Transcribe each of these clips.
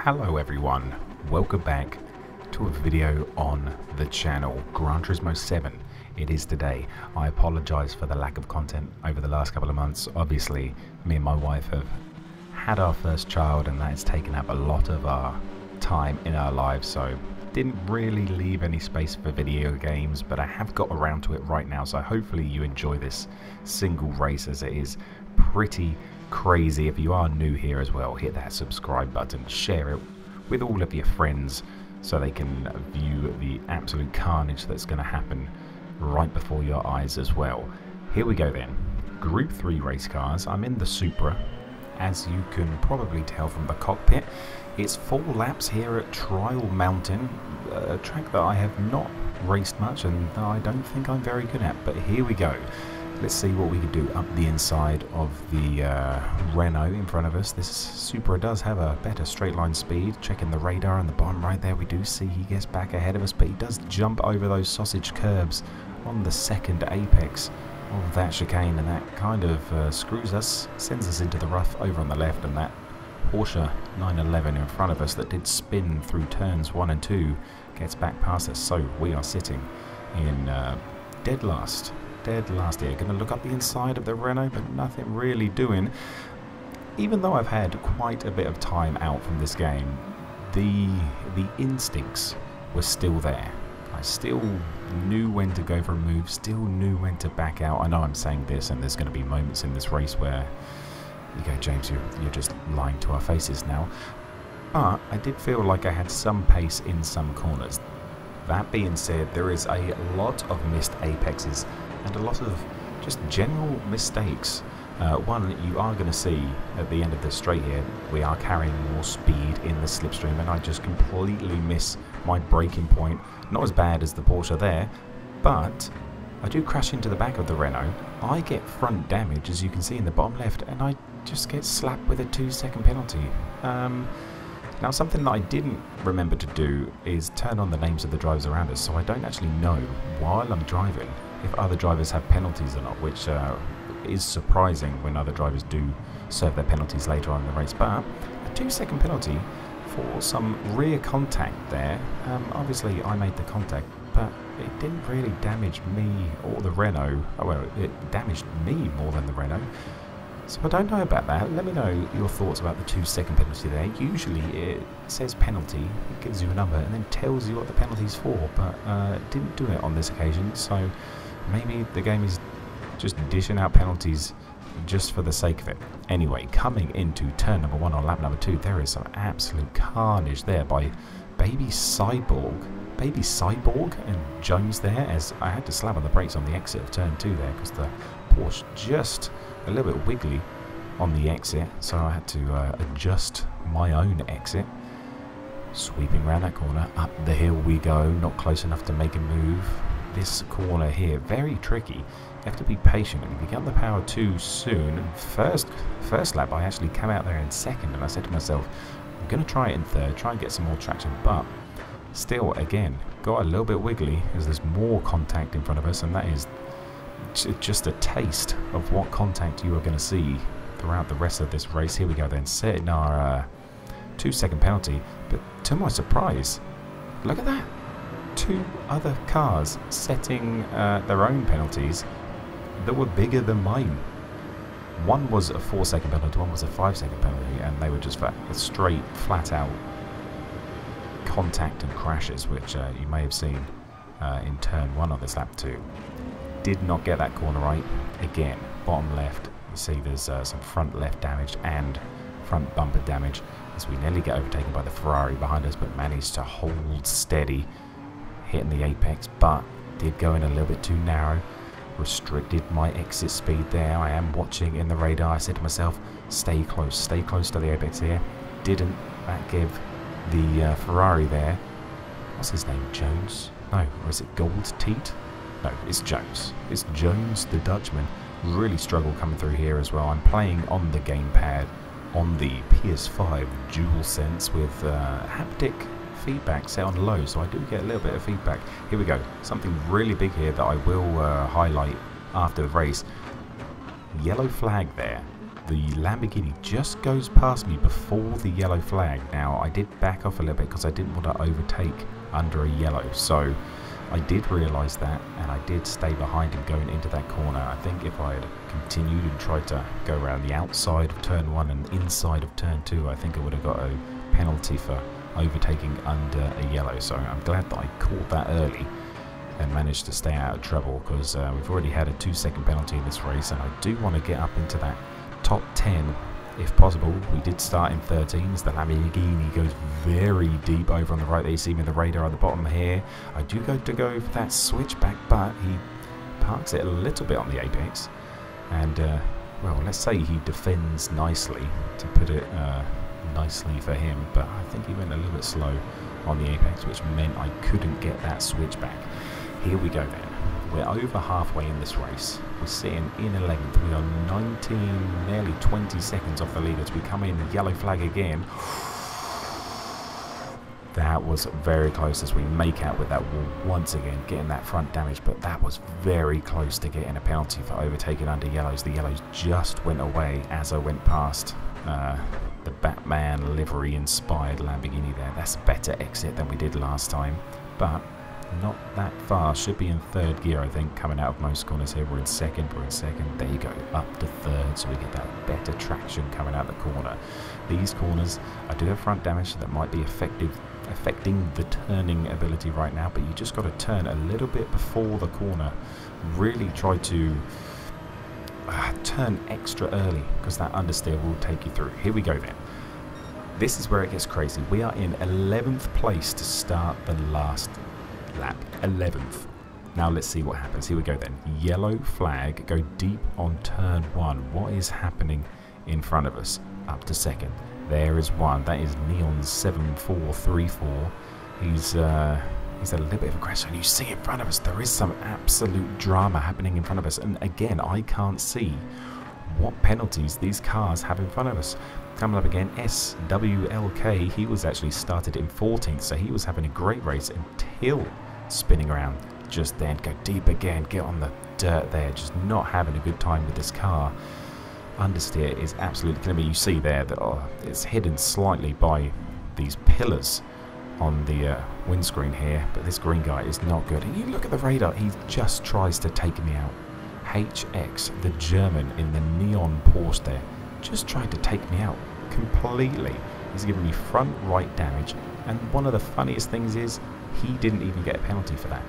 Hello everyone, welcome back to a video on the channel. Gran Turismo 7 it is today. I apologise for the lack of content over the last couple of months. Obviously me and my wife have had our first child and that has taken up a lot of our time in our lives, so didn't really leave any space for video games, but I have got around to it right now, so hopefully you enjoy this single race, as it is pretty crazy. If you are new here as well, hit that subscribe button, share it with all of your friends so they can view the absolute carnage that's going to happen right before your eyes as well. Here we go then. Group 3 race cars. I'm in the Supra, as you can probably tell from the cockpit. It's 4 laps here at Trial Mountain, a track that I have not raced much and that I don't think I'm very good at, but here we go. Let's see what we can do up the inside of the Renault in front of us. This Supra does have a better straight line speed. Checking the radar on the bottom right there, we do see he gets back ahead of us, but he does jump over those sausage curbs on the second apex of that chicane, and that kind of screws us, sends us into the rough over on the left, and that Porsche 911 in front of us that did spin through turns 1 and 2 gets back past us, so we are sitting in dead last here. Going to look up the inside of the Renault, but nothing really doing. Even though I've had quite a bit of time out from this game, the instincts were still there. I still knew when to go for a move, still knew when to back out. I know I'm saying this and there's going to be moments in this race where you go, James, you're just lying to our faces now. But I did feel like I had some pace in some corners. That being said, there is a lot of missed apexes and a lot of just general mistakes. One, you are going to see at the end of this straight here, we are carrying more speed in the slipstream, and I just completely miss my braking point. Not as bad as the Porsche there, but I do crash into the back of the Renault. I get front damage, as you can see in the bottom left, and I just get slapped with a 2-second penalty. Now, something that I didn't remember to do is turn on the names of the drivers around us, so I don't actually know while I'm driving if other drivers have penalties or not, which is surprising when other drivers do serve their penalties later on in the race. But a 2-second penalty for some rear contact there. Obviously I made the contact, but it didn't really damage me or the Renault. Oh, well, it damaged me more than the Renault. So I don't know about that. Let me know your thoughts about the 2-second penalty there. Usually it says penalty, it gives you a number and then tells you what the penalty's for, but it didn't do it on this occasion, so maybe the game is just dishing out penalties just for the sake of it. Anyway, coming into turn number 1 on lap number 2, there is some absolute carnage there by Baby Cyborg and Jones there, as I had to slap on the brakes on the exit of turn 2 there because the Porsche just a little bit wiggly on the exit, so I had to adjust my own exit. Sweeping around that corner, up the hill we go, not close enough to make a move. This corner here, very tricky. You have to be patient, and if you get on the power too soon, first lap I actually came out there in second, and I said to myself, I'm going to try it in third, try and get some more traction, but still, again, got a little bit wiggly as there's more contact in front of us, and that is just a taste of what contact you are going to see throughout the rest of this race. Here we go then, setting our 2-second penalty, but to my surprise, look at that. 2 other cars setting their own penalties that were bigger than mine. One was a 4-second penalty, one was a 5-second penalty, and they were just for straight, flat-out contact and crashes, which you may have seen in turn 1 on this lap 2. Did not get that corner right. Again, bottom left, you see there's some front left damage and front bumper damage as we nearly get overtaken by the Ferrari behind us, but managed to hold steady, hitting the apex, but did go in a little bit too narrow, restricted my exit speed there. I am watching in the radar. I said to myself, stay close to the apex here. Didn't. That gave the Ferrari there, what's his name, Jones? No, or is it Gold Teat? No, it's Jones. It's Jones, the Dutchman. Really struggle coming through here as well. I'm playing on the gamepad on the PS5 DualSense with haptic feedback set on low, so I do get a little bit of feedback. Here we go. Something really big here that I will highlight after the race. Yellow flag there. the Lamborghini just goes past me before the yellow flag. Now, I did back off a little bit because I didn't want to overtake under a yellow, so I did realise that, and I did stay behind him going into that corner. I think if I had continued and tried to go around the outside of turn 1 and inside of turn 2, I think I would have got a penalty for overtaking under a yellow. So I'm glad that I caught that early and managed to stay out of trouble, because we've already had a 2-second penalty in this race, and I do want to get up into that top 10 if possible. We did start in 13s. The Lamborghini goes very deep over on the right there. You see me in the radar at the bottom here. I do go for that switchback, but he parks it a little bit on the apex, and well, let's say he defends nicely, to put it nicely for him, but I think he went a little bit slow on the apex, which meant I couldn't get that switchback. Here we go then. We're over halfway in this race. We're sitting in 11th. We are 19, nearly 20 seconds off the leaders. We come in, yellow flag again. That was very close as we make out with that wall once again, getting that front damage, but that was very close to getting a penalty for overtaking under yellows. The yellows just went away as I went past the Batman livery inspired Lamborghini there. That's a better exit than we did last time, but not that far. Should be in 3rd gear, I think, coming out of most corners here. We're in 2nd, there you go, up to 3rd, so we get that better traction coming out the corner. These corners, I do have front damage that might be affecting the turning ability right now, but you just got to turn a little bit before the corner. Really try to turn extra early, because that understeer will take you through. Here we go then. This is where it gets crazy. We are in 11th place to start the last lap. 11th. Now let's see what happens. Here we go then. Yellow flag, go deep on turn 1. What is happening in front of us? Up to 2nd. There is one. That is Neon 7434. He's a little bit of aggression. You see in front of us, there is some absolute drama happening in front of us. And again, I can't see what penalties these cars have in front of us. Coming up again, SWLK. He was actually started in 14th, so he was having a great race until spinning around just then. Go deep again, get on the dirt there, just not having a good time with this car. Understeer is absolutely killing me. You see there that it's hidden slightly by these pillars on the windscreen here, but this green guy is not good. And you look at the radar, he just tries to take me out. HX, the German in the neon Porsche there, just tried to take me out completely. He's giving me front right damage, and one of the funniest things is he didn't even get a penalty for that,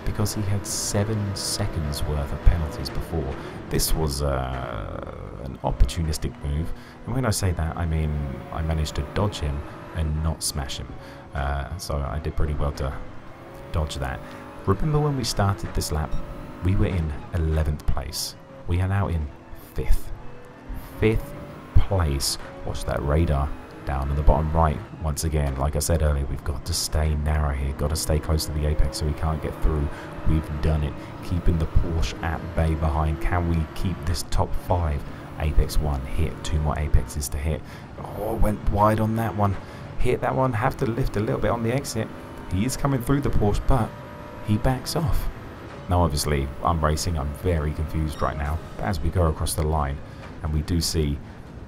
because he had 7 seconds worth of penalties before. This was an opportunistic move, and when I say that, I mean I managed to dodge him and not smash him, so I did pretty well to dodge that. Remember when we started this lap, we were in 11th place. We are now in 5th. 5th place. Watch that radar down in the bottom right. Once again, like I said earlier, we've got to stay narrow here, got to stay close to the apex so we can't get through. We've done it, keeping the Porsche at bay behind. Can we keep this top 5? Apex 1 hit, 2 more apexes to hit. Oh, went wide on that one. Hit that one, have to lift a little bit on the exit. He is coming through the Porsche, but he backs off. Now obviously I'm racing, I'm very confused right now, but as we go across the line, and we do see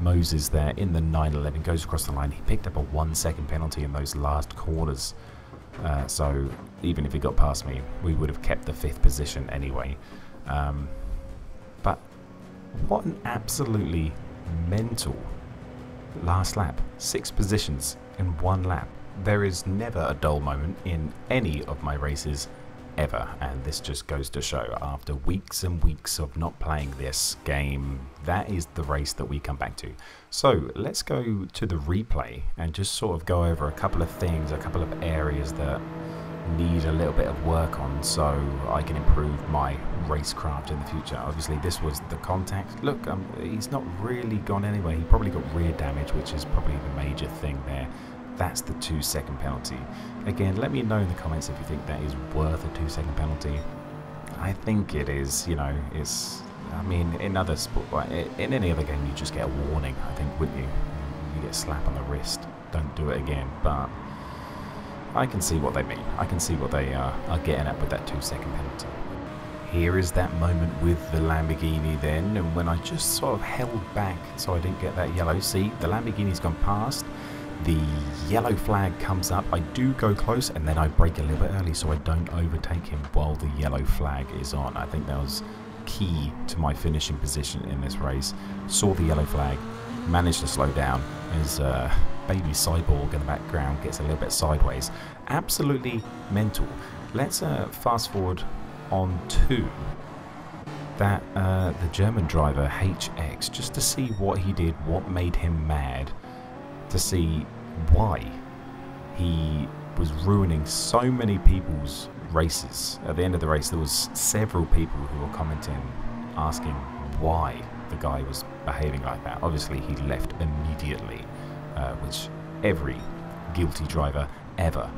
Moses there in the 911 goes across the line. He picked up a 1-second penalty in those last corners, so even if he got past me, we would have kept the 5th position anyway. But what an absolutely mental last lap. 6 positions in 1 lap. There is never a dull moment in any of my races ever, and this just goes to show, after weeks and weeks of not playing this game, that is the race that we come back to. So let's go to the replay and just sort of go over a couple of things, a couple of areas that need a little bit of work on, so I can improve my racecraft in the future. Obviously this was the contact. Look, he's not really gone anywhere. He probably got rear damage, which is probably the major thing there. That's the 2-second penalty. Again, let me know in the comments if you think that is worth a 2-second penalty. I think it is. You know, it's, I mean, in other sport, in any other game, you just get a warning, I think, wouldn't you? You get a slap on the wrist. Don't do it again. But I can see what they mean. I can see what they are getting at with that 2-second penalty. Here is that moment with the Lamborghini then, and when I just sort of held back so I didn't get that yellow. See, the Lamborghini's gone past, the yellow flag comes up, I do go close, and then I brake a little bit early so I don't overtake him while the yellow flag is on. I think that was key to my finishing position in this race. Saw the yellow flag, managed to slow down as baby cyborg in the background gets a little bit sideways. Absolutely mental. Let's fast forward on to that the German driver xXApexXx, just to see what he did, what made him mad, to see why he was ruining so many people's races. At the end of the race there was several people who were commenting, asking why the guy was behaving like that. Obviously he left immediately, which every guilty driver ever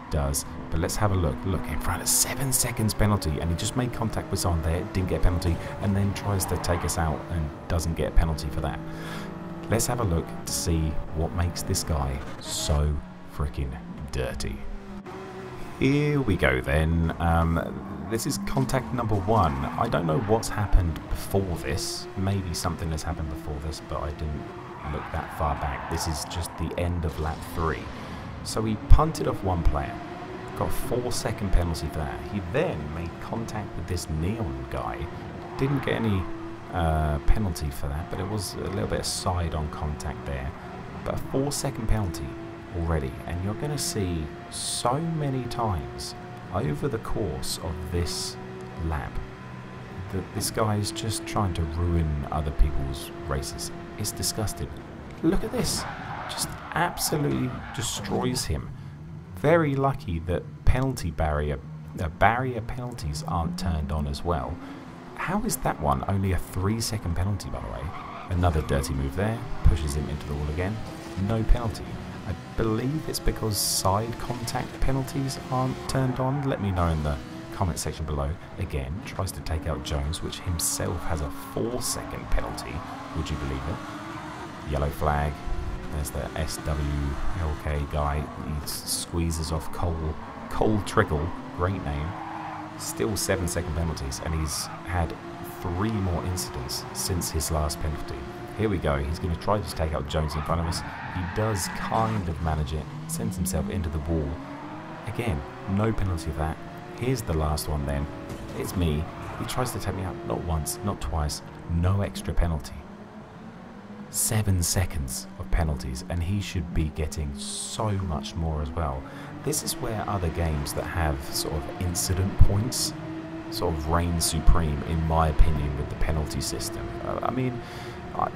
does. But let's have a look. Look, in front of 7 seconds penalty, and he just made contact with someone there, didn't get a penalty, and then tries to take us out and doesn't get a penalty for that. Let's have a look to see what makes this guy so freaking dirty. Here we go then. This is contact number 1. I don't know what's happened before this. Maybe something has happened before this, but I didn't look that far back. This is just the end of lap 3. So he punted off one player, got a 4-second penalty for that. He then made contact with this neon guy, didn't get any penalty for that, but it was a little bit of side-on contact there. But a 4-second penalty already, and you're going to see so many times over the course of this lap that this guy is just trying to ruin other people's races. It's disgusting. Look at this. Just absolutely destroys him. Very lucky that barrier penalties aren't turned on as well. How is that one only a 3-second penalty, by the way? Another dirty move there, pushes him into the wall again. No penalty. I believe it's because side contact penalties aren't turned on. Let me know in the comment section below. Again, tries to take out Jones, which himself has a 4-second penalty. Would you believe it? Yellow flag. There's the SWLK guy. He squeezes off Cole Trickle. Great name. Still 7-second penalties, and he's had 3 more incidents since his last penalty. Here we go. He's going to try to take out Jones in front of us. He does kind of manage it. Sends himself into the wall. Again, no penalty for that. Here's the last one then. It's me. He tries to take me out. Not once, not twice. No extra penalty. 7 seconds of penalties, and he should be getting so much more as well. This is where other games that have sort of incident points sort of reign supreme, in my opinion, with the penalty system. I mean,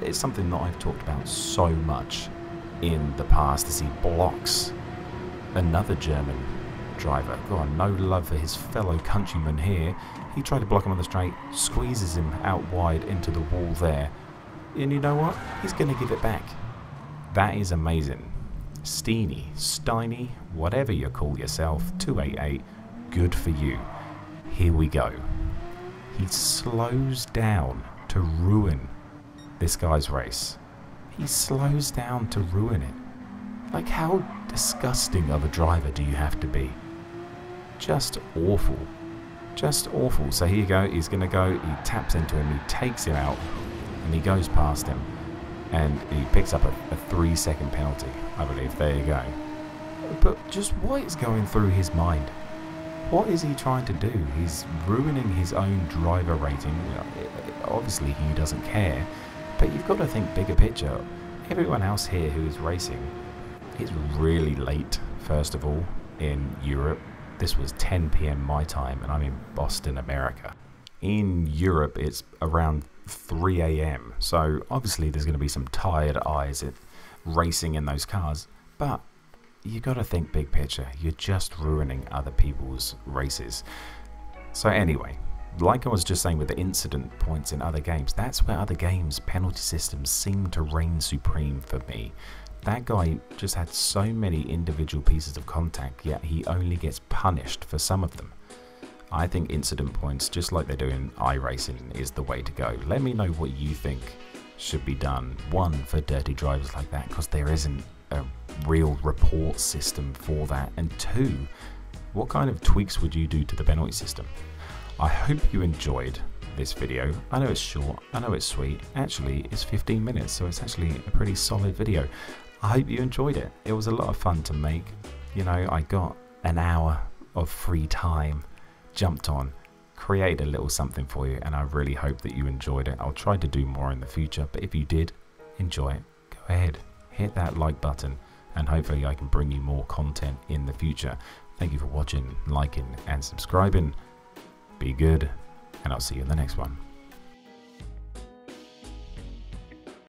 it's something that I've talked about so much in the past, as he blocks another German driver. God, no love for his fellow countryman here. He tried to block him on the straight, squeezes him out wide into the wall there. And you know what? He's going to give it back. That is amazing. Steiny, whatever you call yourself, 288, good for you. Here we go. He slows down to ruin this guy's race. He slows down to ruin it. Like, how disgusting of a driver do you have to be? Just awful. Just awful. So here you go. He's going to go. He taps into him. He takes him out. And he goes past him, and he picks up a 3-second penalty, I believe. There you go. But just what is going through his mind? What is he trying to do? He's ruining his own driver rating. Obviously he doesn't care, but you've got to think bigger picture. Everyone else here who is racing is really late, first of all, in Europe. This was 10 PM my time, and I'm in Boston, America. In Europe it's around 3 AM, so obviously there's going to be some tired eyes at racing in those cars, but you got to think big picture. You're just ruining other people's races. So anyway, like I was just saying with the incident points in other games, that's where other games' penalty systems seem to reign supreme for me. That guy just had so many individual pieces of contact, yet he only gets punished for some of them. I think incident points, just like they do in iRacing, is the way to go. Let me know what you think should be done. 1, for dirty drivers like that, because there isn't a real report system for that. And 2, what kind of tweaks would you do to the penalty system? I hope you enjoyed this video. I know it's short, I know it's sweet. Actually, it's 15 minutes, so it's actually a pretty solid video. I hope you enjoyed it. It was a lot of fun to make. You know, I got an hour of free time, jumped on, created a little something for you, and I really hope that you enjoyed it. I'll try to do more in the future, but if you did enjoy it, go ahead, hit that like button, and hopefully I can bring you more content in the future. Thank you for watching, liking, and subscribing. Be good, and I'll see you in the next one.